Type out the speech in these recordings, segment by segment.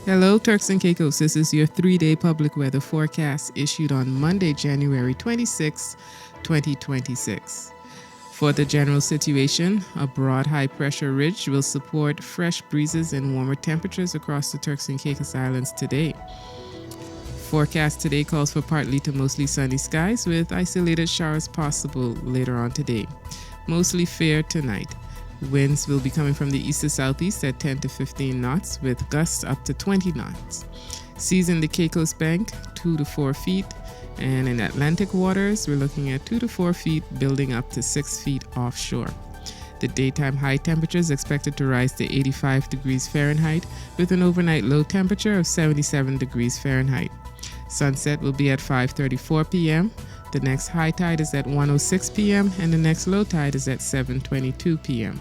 Hello, Turks and Caicos. This is your 3-day public weather forecast issued on Monday, January 26, 2026. For the general situation, a broad high-pressure ridge will support fresh breezes and warmer temperatures across the Turks and Caicos Islands today. Forecast today calls for partly to mostly sunny skies with isolated showers possible later on today. Mostly fair tonight. Winds will be coming from the east to southeast at 10 to 15 knots with gusts up to 20 knots. Seas in the Caicos Bank 2 to 4 feet, and in Atlantic waters we're looking at 2 to 4 feet building up to 6 feet offshore. The daytime high temperature is expected to rise to 85 degrees Fahrenheit with an overnight low temperature of 77 degrees Fahrenheit. Sunset will be at 5:34 p.m. The next high tide is at 1:06 p.m. and the next low tide is at 7:22 p.m.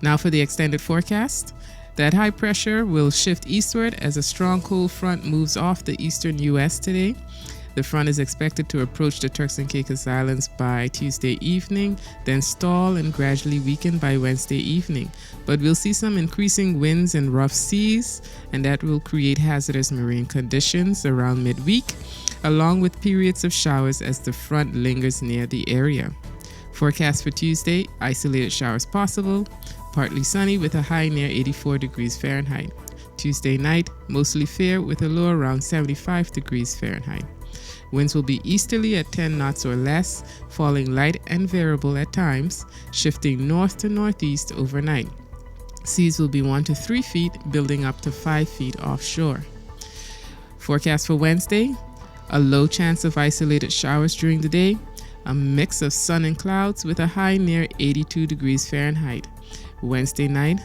Now for the extended forecast. That high pressure will shift eastward as a strong cold front moves off the eastern U.S. today. The front is expected to approach the Turks and Caicos Islands by Tuesday evening, then stall and gradually weaken by Wednesday evening. But we'll see some increasing winds and rough seas, and that will create hazardous marine conditions around midweek, along with periods of showers as the front lingers near the area. Forecast for Tuesday, isolated showers possible, partly sunny with a high near 84 degrees Fahrenheit. Tuesday night, mostly fair with a low around 75 degrees Fahrenheit. Winds will be easterly at 10 knots or less, falling light and variable at times, shifting north to northeast overnight. Seas will be 1 to 3 feet, building up to 5 feet offshore. Forecast for Wednesday, a low chance of isolated showers during the day, a mix of sun and clouds with a high near 82 degrees Fahrenheit. Wednesday night,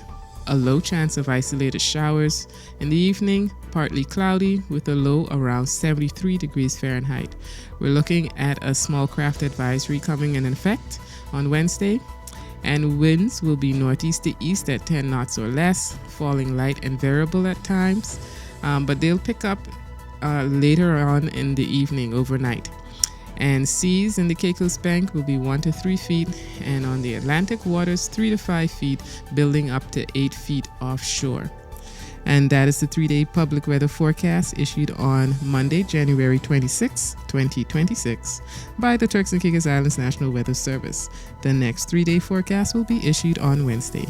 a low chance of isolated showers. In the evening, partly cloudy with a low around 73 degrees Fahrenheit. We're looking at a small craft advisory coming in effect on Wednesday, and winds will be northeast to east at 10 knots or less, falling light and variable at times, but they'll pick up later on in the evening overnight. And seas in the Caicos Bank will be 1 to 3 feet, and on the Atlantic waters 3 to 5 feet, building up to 8 feet offshore. And that is the 3-day public weather forecast issued on Monday, January 26, 2026 by the Turks and Caicos Islands National Weather Service. The next 3-day forecast will be issued on Wednesday.